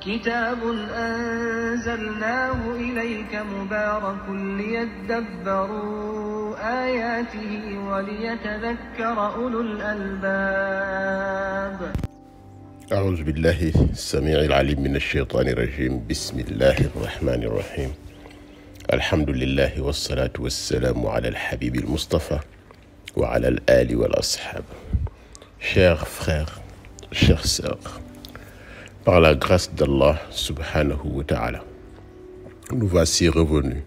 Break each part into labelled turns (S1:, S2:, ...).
S1: كتاب أنزلناه إليك مبارك ليدبروا آياته وليتذكر أولو الألباب.
S2: أعوذ بالله السميع العليم من الشيطان الرجيم. بسم الله الرحمن الرحيم. الحمد لله والصلاة والسلام على الحبيب المصطفى وعلى الآل والأصحاب. Chers frères, chères sœurs, par la grâce d'Allah subhanahu wa ta'ala, nous voici revenus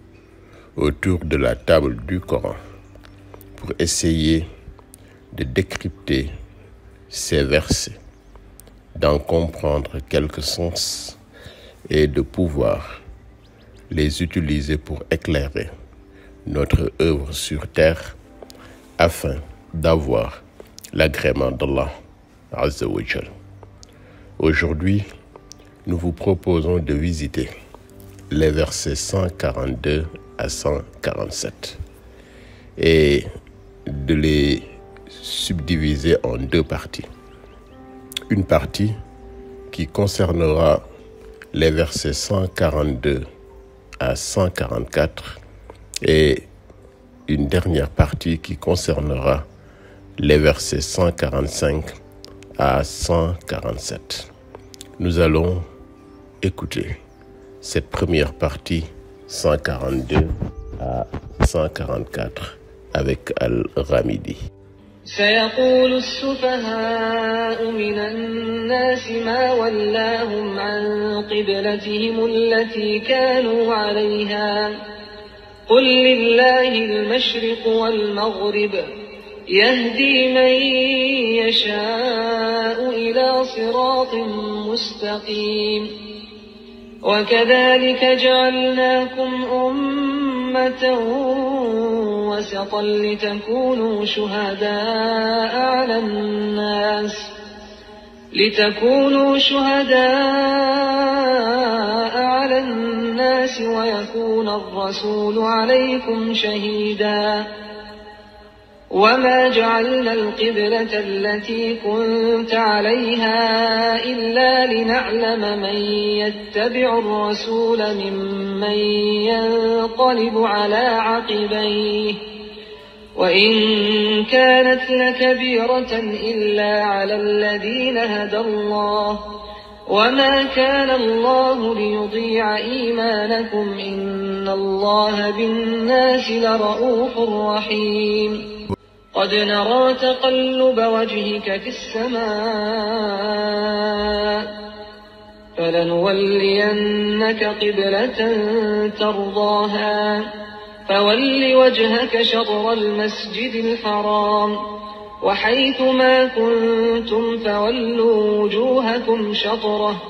S2: autour de la table du Coran pour essayer de décrypter ces versets, d'en comprendre quelques sens et de pouvoir les utiliser pour éclairer notre œuvre sur terre afin d'avoir l'agrément d'Allah Azza wa Jal. Aujourd'hui, nous vous proposons de visiter les versets 142 à 147 et de les subdiviser en deux parties. Une partie qui concernera les versets 142 à 144 et une dernière partie qui concernera les versets 145 à 147. Nous allons écouter cette première partie 142 à 144 avec Al-Ghamidi.
S1: سيقول السفهاء من الناس ما ولاهم عن قبلتهم التي كانوا عليها قل لله المشرق والمغرب يهدي من يشاء إلى صراط مستقيم وكذلك جعلناكم أمة وسطا لتكونوا شهداء على الناس ويكون الرسول عليكم شهيدا وما جعلنا القبلة التي كنت عليها إلا لنعلم من يتبع الرسول ممن ينقلب على عقبيه وإن كانت لكبيرة إلا على الذين هدى الله وما كان الله ليضيع إيمانكم إن الله بالناس لرؤوف رحيم قد نرى تقلب وجهك في السماء فلنولينك قبلة ترضاها فول وجهك شطر المسجد الحرام وحيث ما كنتم فولوا وجوهكم شطره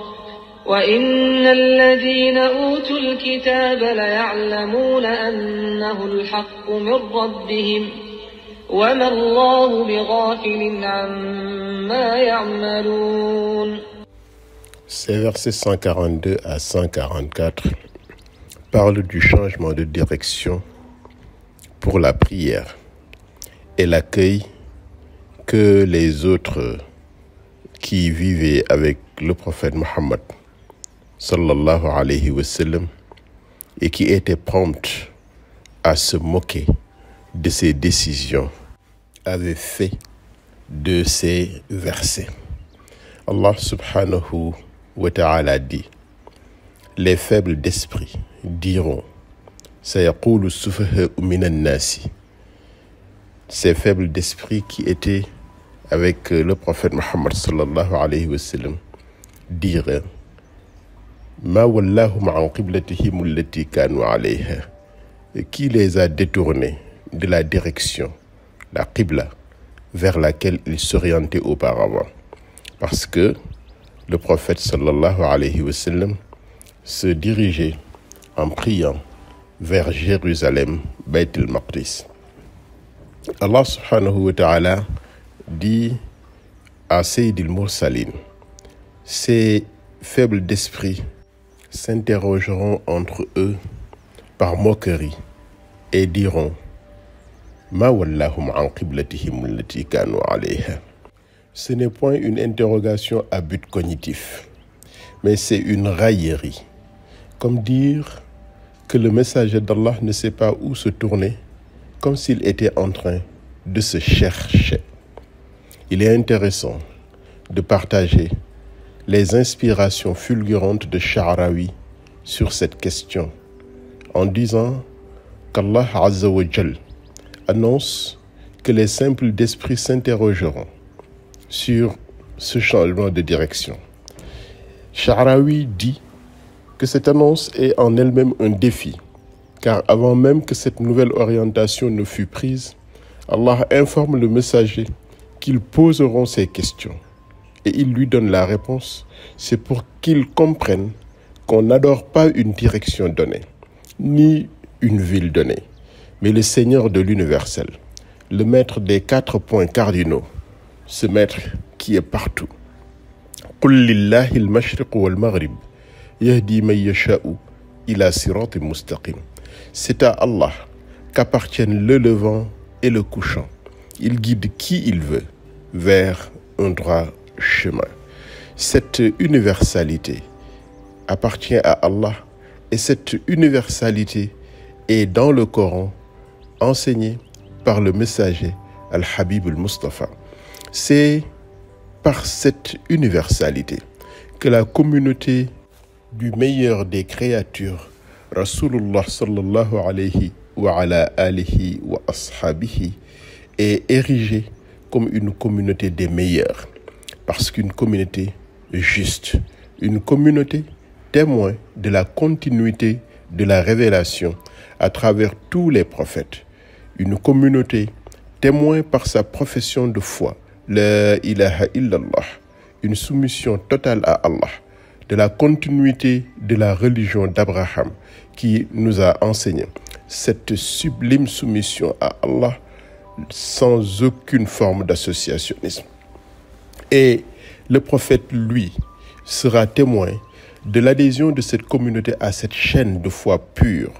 S1: وإن الذين أوتوا الكتاب ليعلمون أنه الحق من ربهم وما الله بغافل عما يعملون.
S2: Ces versets 142 à 144 parlent du changement de direction pour la prière et l'accueil que les autres qui vivaient avec le prophète Mohammed sallallahu alayhi wa sallam et qui étaient promptes à se moquer de ses décisions avaient fait de ces versets. Allah subhanahu wa ta'ala dit: les faibles d'esprit diront sayaqulu as-sufaha'u minan nasi. Ces faibles d'esprit qui étaient avec le prophète Mohammed sallallahu alayhi wa sallam dirent ma wallahum an qiblatihim allati kanu alayha. Qui les a détournés de la direction, la qibla, vers laquelle ils s'orientaient auparavant. Parce que le prophète sallallahu alayhi wa sallam se dirigeait en priant vers Jérusalem, Bayt al-Maqdis. Allah subhanahu wa ta'ala dit à Sayyid al-Mursalin: ces faibles d'esprit s'interrogeront entre eux par moquerie et diront Ma wallahum an qiblatihim allati kanu alayha. Ce n'est point une interrogation à but cognitif, mais c'est une raillerie. Comme dire que le messager d'Allah ne sait pas où se tourner, comme s'il était en train de se chercher. Il est intéressant de partager les inspirations fulgurantes de Sha'rawi sur cette question en disant qu'Allah Azza wa Jal annonce que les simples d'esprit s'interrogeront sur ce changement de direction. Sha'rawi dit que cette annonce est en elle-même un défi, car avant même que cette nouvelle orientation ne fût prise, Allah informe le messager qu'ils poseront ces questions et il lui donne la réponse. C'est pour qu'ils comprennent qu'on n'adore pas une direction donnée, ni une ville donnée, mais le Seigneur de l'universel, le maître des 4 points cardinaux, ce maître qui est partout. Qul lillahi al-mashriq wal-maghrib yahdi man yasha'u ila siratin mustaqim. C'est à Allah qu'appartiennent le levant et le couchant. Il guide qui il veut vers un droit chemin. Cette universalité appartient à Allah et cette universalité est dans le Coran enseignée par le messager Al-Habib al-Mustafa. C'est par cette universalité que la communauté du meilleur des créatures, Rasulullah sallallahu alayhi wa ala alihi wa ashabihi, est érigée comme une communauté des meilleurs. Parce qu'une communauté juste, une communauté témoin de la continuité de la révélation à travers tous les prophètes, une communauté témoin par sa profession de foi, la ilaha illallah, une soumission totale à Allah, de la continuité de la religion d'Abraham qui nous a enseigné cette sublime soumission à Allah sans aucune forme d'associationnisme. Et le prophète, lui, sera témoin de l'adhésion de cette communauté à cette chaîne de foi pure.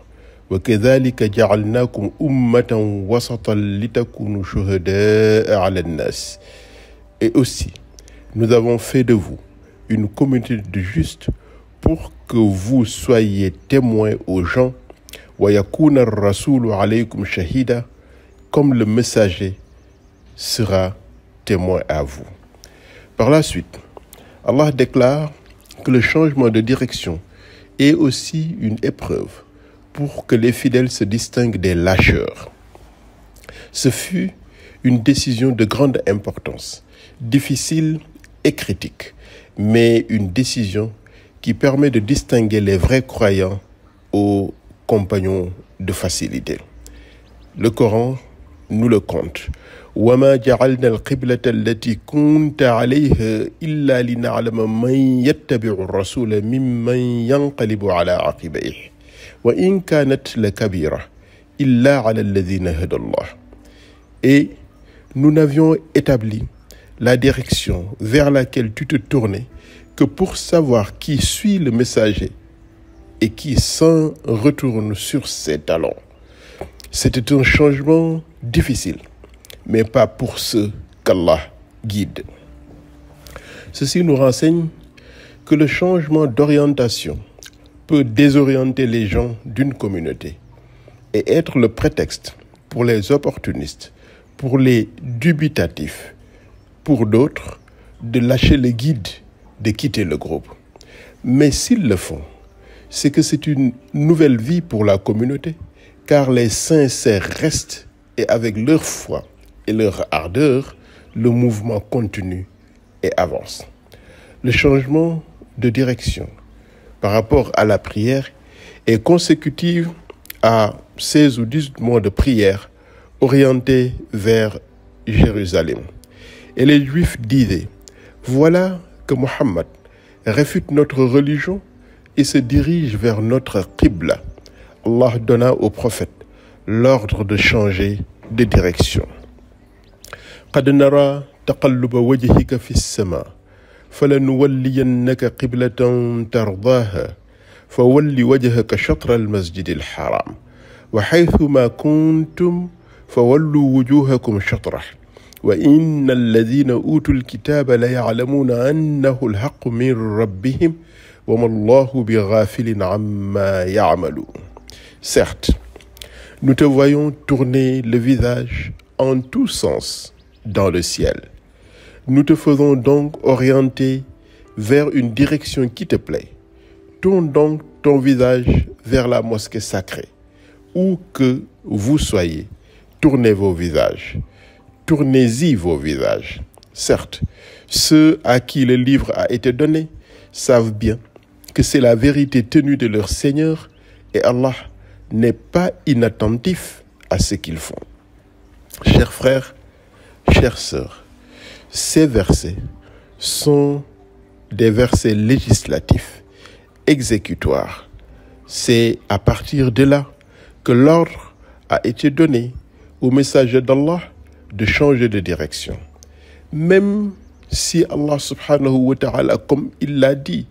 S2: وَكَذَلِكَ جَعَلْنَاكُمْ أُمَّةً وَسَطًا لِتَكُونُوا شُهَدَاءَ عَلَى النَّاسِ. Et aussi, nous avons fait de vous une communauté de justes pour que vous soyez témoins aux gens. وَيَكُونَ الرَّسُولُ عَلَيْكُمْ شَهِيدًا, comme le messager sera témoin à vous. Par la suite, Allah déclare que le changement de direction est aussi une épreuve pour que les fidèles se distinguent des lâcheurs. Ce fut une décision de grande importance, difficile et critique, mais une décision qui permet de distinguer les vrais croyants aux compagnons de facilité. Le Coran nous le compte. وَمَا جَعَلْنَا الْقِبْلَةَ الَّتِي كُنْتَ عَلَيْهَا إِلَّا لِنَعْلَمَ مَنْ يَتَّبِعُ الرَّسُولَ مِمَّنْ يَنْقَلِبُ عَلَى عَقِبَيْهِ وَإِنْ كَانَتْ لَكَبِيرَةً إِلَّا عَلَى الَّذِينَ هَدَى اللَّهُ. Et nous n'avions établi la direction vers laquelle tu te tournais que pour savoir qui suit le messager et qui s'en retourne sur ses talons. C'était un changement difficile, mais pas pour ceux qu'Allah guide. Ceci nous renseigne que le changement d'orientation peut désorienter les gens d'une communauté et être le prétexte pour les opportunistes, pour les dubitatifs, pour d'autres de lâcher le guide, de quitter le groupe. Mais s'ils le font, c'est que c'est une nouvelle vie pour la communauté, car les sincères restent et avec leur foi et leur ardeur, le mouvement continue et avance. Le changement de direction par rapport à la prière est consécutif à 16 ou 18 mois de prière orientés vers Jérusalem. Et les Juifs disaient, voilà que Mohammed réfute notre religion et se dirige vers notre Qibla. Allah donna au prophète l'ordre de changer de direction. قد نرى تقلب وجهك في السماء فلنولينك قبلة ترضاها فول وجهك شطر المسجد الحرام وحيث ما كنتم فولوا وجوهكم شطره وإن الذين أوتوا الكتاب ليعلمون أنه الحق من ربهم وَمَا اللَّهُ بِغَافِلٍ عَمَّا يَعْمَلُونَ. Certes, nous te voyons tourner le visage en tous sens dans le ciel. Nous te faisons donc orienter vers une direction qui te plaît. Tourne donc ton visage vers la mosquée sacrée. Où que vous soyez, tournez vos visages. Tournez-y vos visages. Certes, ceux à qui le livre a été donné savent bien que c'est la vérité tenue de leur Seigneur et Allah n'est pas inattentif à ce qu'ils font. Chers frères, chères sœurs, ces versets sont des versets législatifs, exécutoires. C'est à partir de là que l'ordre a été donné au messager d'Allah de changer de direction. Même si Allah subhanahu wa ta'ala, comme il l'a dit,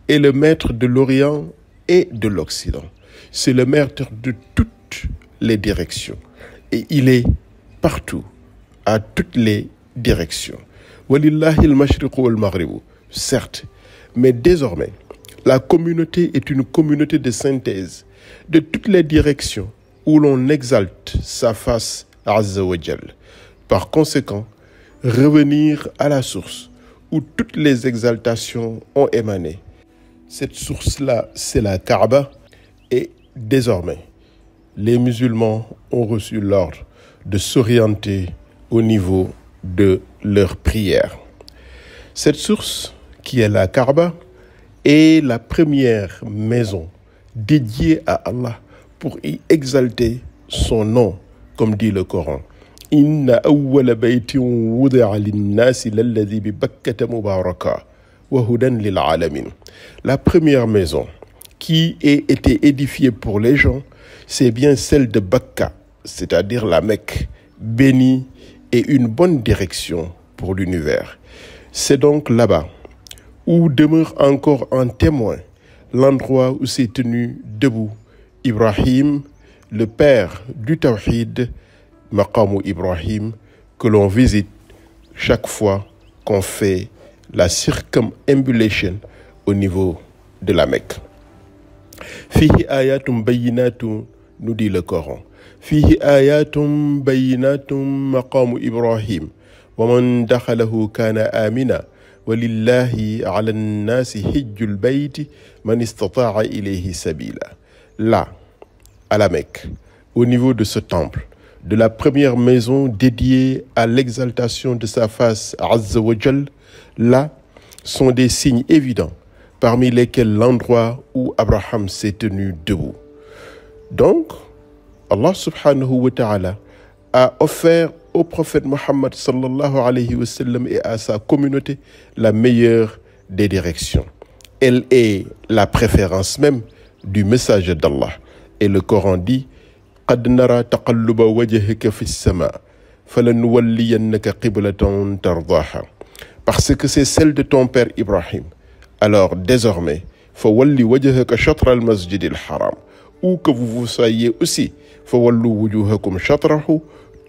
S2: est le maître de l'Orient et de l'Occident. C'est le maître de toutes les directions. Et il est partout, à toutes les directions. Walillahi al-mashriq wal-maghrib. Certes, mais désormais, la communauté est une communauté de synthèse de toutes les directions où l'on exalte sa face Azza wa Jal. Par conséquent, revenir à la source où toutes les exaltations ont émané. Cette source-là, c'est la Kaaba. Et désormais, les musulmans ont reçu l'ordre de s'orienter au niveau de leur prière. Cette source, qui est la Kaaba, est la première maison dédiée à Allah pour y exalter son nom, comme dit le Coran. Inna awwala baytin wudi'a lin-nasi lalladhi bi Bakkata mubaraka wa hudan lil alamin. La première maison qui ait été édifiée pour les gens, c'est bien celle de Bakka, c'est-à-dire la Mecque, bénie et une bonne direction pour l'univers. C'est donc là-bas où demeure encore en témoin l'endroit où s'est tenu debout Ibrahim, le père du Tawhid, Maqamu Ibrahim, que l'on visite chaque fois qu'on fait la circumambulation au niveau de la Mecque. Fihi ayatum bayyinatum, nous dit le Coran. Fihi ayatum bayyinatum maqamu Ibrahim, wa man dakhalahu kana amina, walillahi ala an-nasi hijjul bayti man istata'a ilayhi sabila. Là, à la Mecque, au niveau de ce temple, de la première maison dédiée à l'exaltation de sa face Azza wa Jal, là sont des signes évidents, parmi lesquels l'endroit où Abraham s'est tenu debout. Donc, Allah subhanahu wa ta'ala a offert au prophète Mohammed sallallahu alayhi wa sallam et à sa communauté la meilleure des directions. Elle est la préférence même du messager d'Allah. Et le Coran dit قد نرى تقلب وجهك في السماء فلنولينك قبلة ترضاها. Parce que c'est celle de ton père Ibrahim. Alors désormais, فولي وجهك شطر المسجد الحرام. Où que vous soyez aussi, فولوا وجوهكم شطره.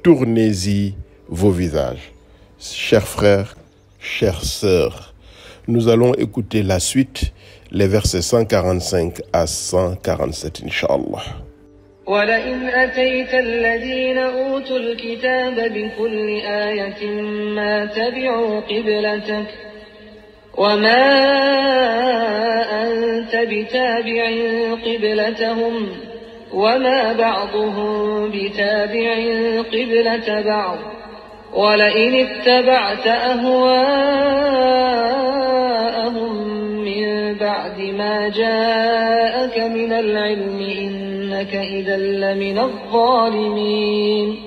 S2: Tournez-y vos visages. Chers frères, chères sœurs, nous allons écouter la suite, les versets 145 à 147, Inch'Allah.
S1: ولئن أتيت الذين أوتوا الكتاب بكل آية ما تبعوا قبلتك وما أنت بتابع قبلتهم وما بعضهم بتابع قبلة بعض ولئن اتبعت أهواءهم من بعد ما جاءك من العلم إنك إذا لمن الظالمين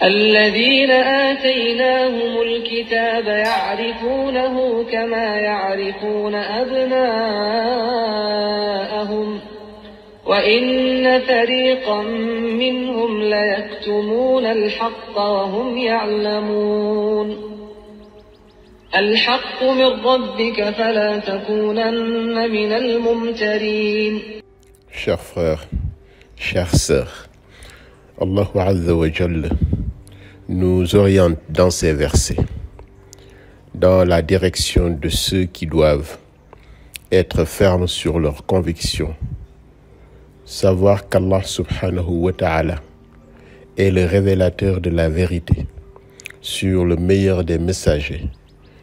S1: الذين آتيناهم الكتاب يعرفونه كما يعرفون أبناءهم وإن فريقا منهم ليكتمون الحق وهم يعلمون الحق من ربك فلا تكونن من الممترين.
S2: Chers frères, chères sœurs, Allah Azza wa Jalla nous oriente dans ces versets dans la direction de ceux qui doivent être fermes sur leurs convictions, savoir qu'Allah subhanahu wa ta'ala est le révélateur de la vérité sur le meilleur des messagers,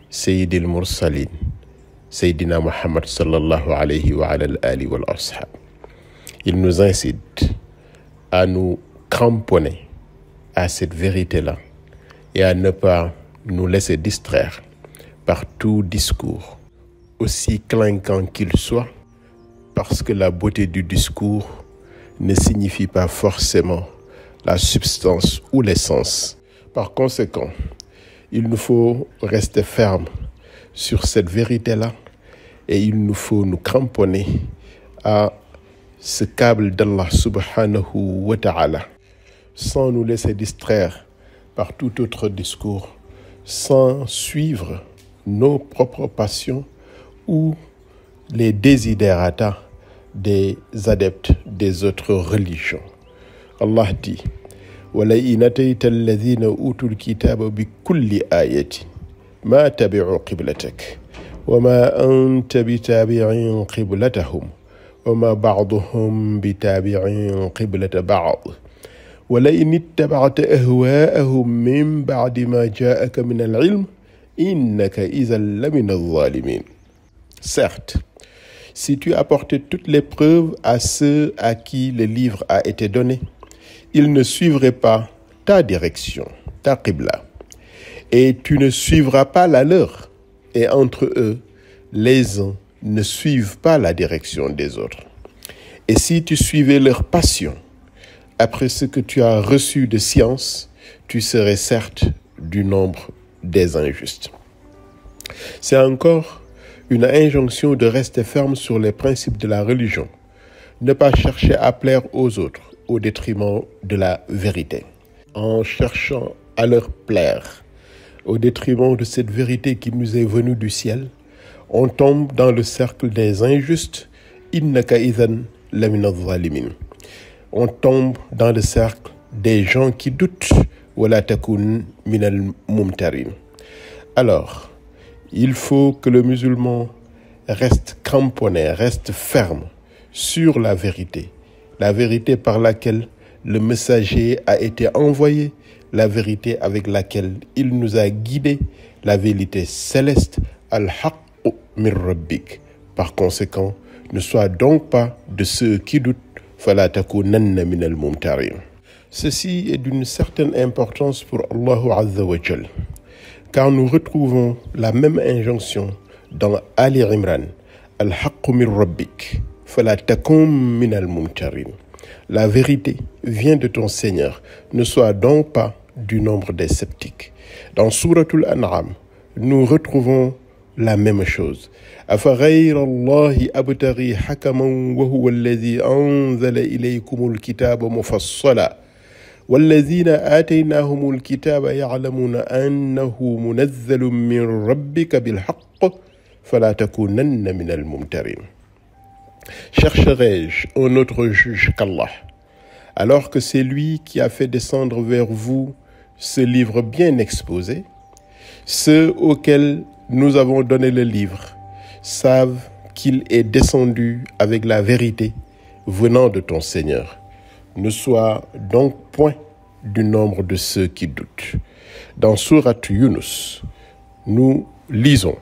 S2: Sayyidil Mursalin, Sayyidina Muhammad sallallahu alayhi wa ala alihi wal ashab. Il nous incite à nous cramponner à cette vérité-là et à ne pas nous laisser distraire par tout discours, aussi clinquant qu'il soit, parce que la beauté du discours ne signifie pas forcément la substance ou l'essence. Par conséquent, il nous faut rester ferme sur cette vérité-là et il nous faut nous cramponner à ce câble d'Allah subhanahu wa ta'ala, sans nous laisser distraire par tout autre discours, sans suivre nos propres passions ou les desiderata des adeptes des autres religions. Allah dit: وَلَئِنْ أَتَيْتَ الَّذِينَ أُوتُوا الْكِتَابَ بِكُلِّ آيَةٍ مَا تَبِعُوا قِبْلَتَكَ وَمَا أَنْتَ بِتَابِعٍ قِبْلَتَهُمْ وَمَا بَعْضُهُمْ بِتَابِعٍ قِبْلَةَ بَعْضٍ وَلَئِنِ اتَّبَعْتَ أَهْوَاءَهُمْ مِنْ بَعْدِ مَا جَاءَكَ مِنَ الْعِلْمِ إِنَّكَ إِذًا لَمِنَ الظَّالِمِينَ. Certes, si tu apportais toutes les preuves à ceux à qui le livre a été donné, ils ne suivraient pas ta direction, ta qibla, et tu ne suivras pas la leur, et entre eux, les uns ne suivent pas la direction des autres. Et si tu suivais leur passion, après ce que tu as reçu de science, tu serais certes du nombre des injustes. C'est encore une injonction de rester ferme sur les principes de la religion, ne pas chercher à plaire aux autres au détriment de la vérité. En cherchant à leur plaire au détriment de cette vérité qui nous est venue du ciel, on tombe dans le cercle des injustes. Innaka idhan lamina zalimin. On tombe dans le cercle des gens qui doutent. Wala takun minal mumtarin. Alors, il faut que le musulman reste cramponné, reste ferme sur la vérité par laquelle le messager a été envoyé, la vérité avec laquelle il nous a guidés, la vérité céleste, al-haqqu min rabbik. Par conséquent, ne sois donc pas de ceux qui doutent, fala takunanna minal mumtarin. Ceci est d'une certaine importance pour Allah Azza wa Jal, car nous retrouvons la même injonction dans Ali Imran, al-haqqu min rabbik. Fala takun minal mumtarin. La vérité vient de ton Seigneur. Ne sois donc pas du nombre des sceptiques. Dans Souratul An'am, nous retrouvons la même chose. أفغير الله أبتغي حكما وهو الذي أنزل إليكم الكتاب مفصلا والذين آتيناهم الكتاب يعلمون أنه منزل من ربك بالحق فلا تكونن من الممترين. Chercherai-je un autre juge qu'Allah, alors que c'est lui qui a fait descendre vers vous ce livre bien exposé? Ceux auxquels nous avons donné le livre savent qu'il est descendu avec la vérité venant de ton Seigneur. Ne sois donc point du nombre de ceux qui doutent. Dans Surat Yunus, nous lisons: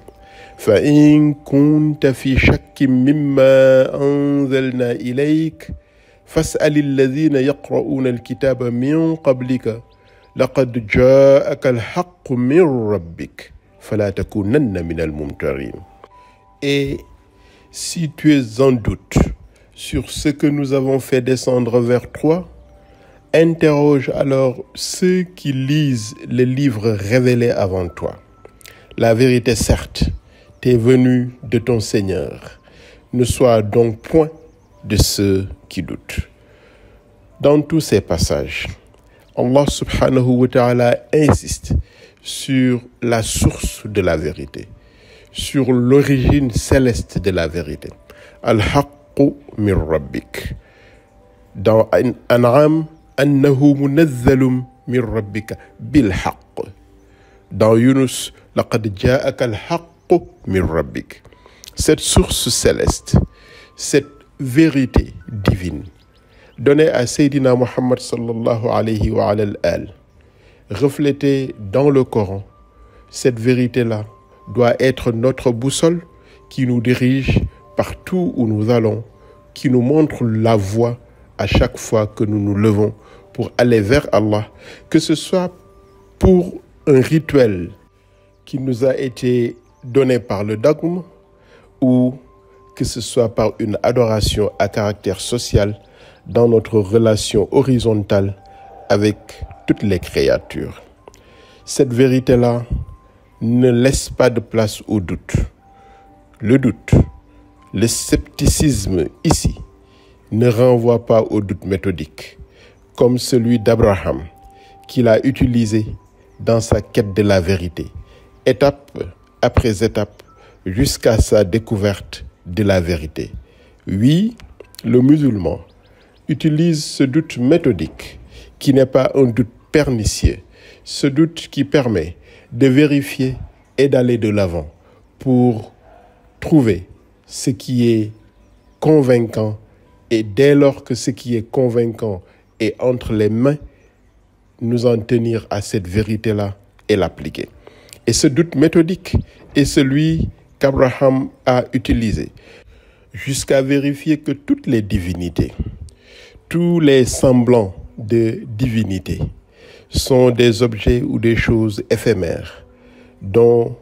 S2: فَإِن كُنْتَ فِي شَكٍّ مِّمَّا أَنزَلْنَا إِلَيْكَ فَاسْأَلِ الَّذِينَ يَقْرَؤُونَ الْكِتَابَ مِن قَبْلِكَ لَقَدْ جَاءَكَ الْحَقُّ مِن رَّبِّكَ فَلَا تَكُونَنَّ مِنَ الْمُمْتَرِينَ. Et si tu es en doute sur ce que nous avons fait descendre vers toi, interroge alors ceux qui lisent les livres révélés avant toi. La vérité, certes, t'est venue de ton Seigneur. Ne sois donc point de ceux qui doutent. Dans tous ces passages, Allah subhanahu wa ta'ala insiste sur la source de la vérité, sur l'origine céleste de la vérité. Al-haqqu min rabbik. Dans An'am, annahu munazzalum min rabbika bil haqq. Dans Yunus, laqad ja'aka al-haqqu min rabbik. cette source céleste, cette vérité divine, donnée à Sayyidina Muhammad sallallahu alayhi wa al, reflétée dans le Coran, cette vérité-là doit être notre boussole qui nous dirige partout où nous allons, qui nous montre la voie à chaque fois que nous nous levons pour aller vers Allah, que ce soit pour un rituel qui nous a été donné par le dogme ou que ce soit par une adoration à caractère social dans notre relation horizontale avec toutes les créatures. Cette vérité-là ne laisse pas de place au doute. Le doute, le scepticisme ici ne renvoie pas au doute méthodique, comme celui d'Abraham, qu'il a utilisé dans sa quête de la vérité, étape après étape, jusqu'à sa découverte de la vérité. Oui, le musulman utilise ce doute méthodique, qui n'est pas un doute pernicieux, ce doute qui permet de vérifier et d'aller de l'avant pour trouver ce qui est convaincant, et dès lors que ce qui est convaincant est entre les mains, nous en tenir à cette vérité-là et l'appliquer. Et ce doute méthodique est celui qu'Abraham a utilisé jusqu'à vérifier que toutes les divinités, tous les semblants de divinité sont des objets ou des choses éphémères dont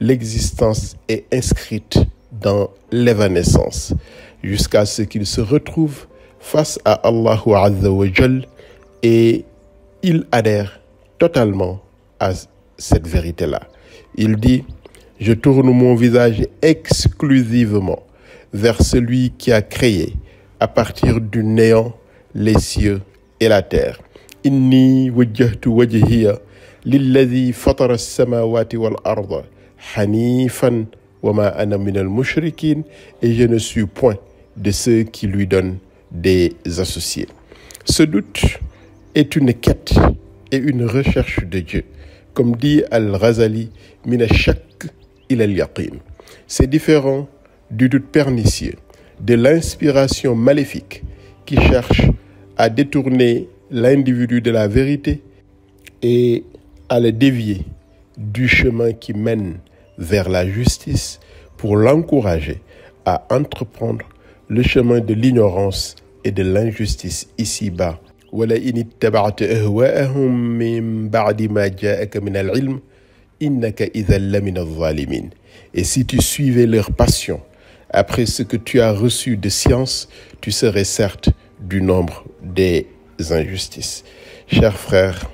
S2: l'existence est inscrite dans l'évanescence, jusqu'à ce qu'il se retrouve face à Allahu Azza wa Jal et il adhère totalement à cette vérité-là. Il dit: je tourne mon visage exclusivement vers celui qui a créé à partir du néant les cieux et la terre. Inni wajjahtu wajhiya lilladhi fatara as-samawati wal arda hanifan wa ma ana minal mushrikin, et je ne suis point de ceux qui lui donnent des associés. Ce doute est une quête et une recherche de Dieu. Comme dit Al-Ghazali, min ash-shakk ila al-yaqin. C'est différent du doute pernicieux, de l'inspiration maléfique qui cherche à détourner l'individu de la vérité et à le dévier du chemin qui mène vers la justice pour l'encourager à entreprendre le chemin de l'ignorance et de l'injustice ici-bas. وَلَئِنِ اتَّبَعْتَ أَهْوَاءَهُمْ مِنْ بَعْدِ مَا جَاءَكَ مِنَ الْعِلْمِ إِنَّكَ إِذًا لَمِنَ الظَّالِمِينَ. Et si tu suivais leur passion après ce que tu as reçu de science, tu serais certes du nombre des injustices. Chers frères,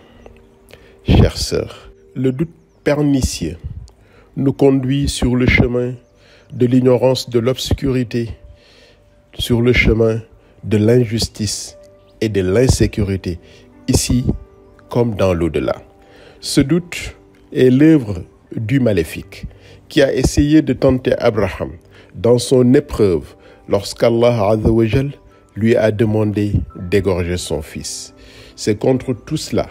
S2: chères sœurs, le doute pernicieux nous conduit sur le chemin de l'ignorance, de l'obscurité, sur le chemin de l'injustice et de l'insécurité, ici comme dans l'au-delà. Ce doute est l'œuvre du maléfique qui a essayé de tenter Abraham dans son épreuve lorsqu'Allah Azza wa Jal lui a demandé d'égorger son fils. C'est contre tout cela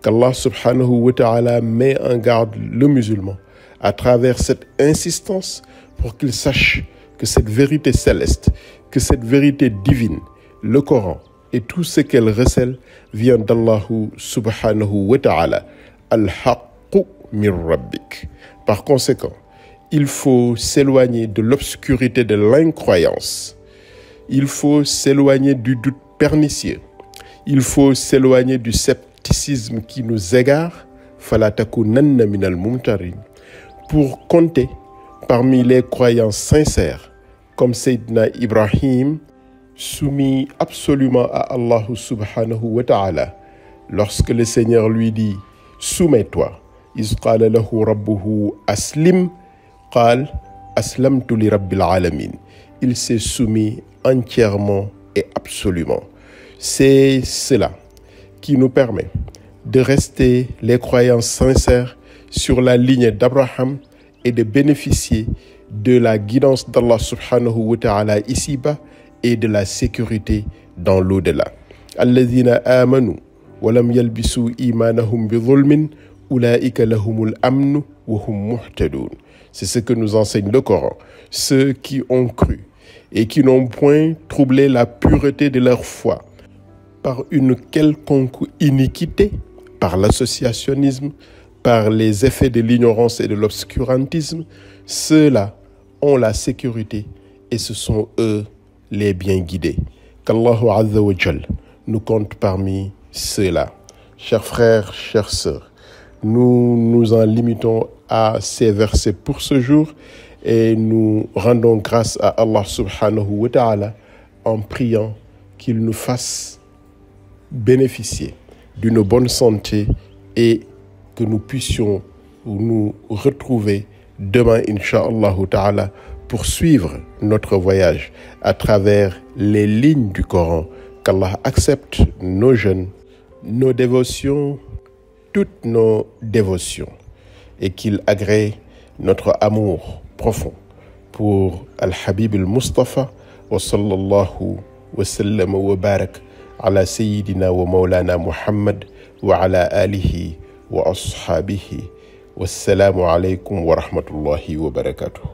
S2: qu'Allah subhanahu wa ta'ala met en garde le musulman à travers cette insistance pour qu'il sache que cette vérité céleste, que cette vérité divine, le Coran et tout ce qu'elle recèle vient d'Allah subhanahu wa ta'ala. Al-haqqu min rabbik. Par conséquent, il faut s'éloigner de l'obscurité de l'incroyance. Il faut s'éloigner du doute pernicieux. Il faut s'éloigner du scepticisme qui nous égare. Fala takunanna minal mumtarin. Pour compter parmi les croyants sincères, comme Sayyidina Ibrahim, soumis absolument à Allah subhanahu wa ta'ala, lorsque le Seigneur lui dit « Soumets-toi » إِذْ قَالَ لَهُ رَبُّهُ أَسْلِمْ قَالَ أَسْلَمْتُ لِرَبِّ الْعَالَمِينَ. Il s'est soumis entièrement et absolument. C'est cela qui nous permet de rester les croyants sincères sur la ligne d'Abraham et de bénéficier de la guidance d'Allah subhanahu wa ta'ala ici-bas et de la sécurité dans l'au-delà. Alladhina amanu wa lam yalbisu imanahum bi dhulmin ulaika lahumul amnu wa hum muhtadun. C'est ce que nous enseigne le Coran. Ceux qui ont cru et qui n'ont point troublé la pureté de leur foi par une quelconque iniquité, par l'associationnisme, par les effets de l'ignorance et de l'obscurantisme, ceux-là ont la sécurité et ce sont eux les bien guidés. Qu'Allahu Azza wa Jal nous compte parmi ceux-là. Chers frères, chères sœurs, nous nous en limitons à ces versets pour ce jour et nous rendons grâce à Allah subhanahu wa ta'ala en priant qu'il nous fasse bénéficier d'une bonne santé et que nous puissions nous retrouver demain, Inch'Allah ta'ala, pour suivre notre voyage à travers les lignes du Coran. Qu'Allah accepte nos jeûnes, nos dévotions, toutes nos dévotions, et qu'il agrée notre amour profond pour Al-Habib al-Mustafa wa sallallahu wa sallam wa barak ala sayyidina wa maulana Muhammad wa ala alihi wa ashabihi. Wassalamu alaykum wa rahmatullahi wa barakatuh.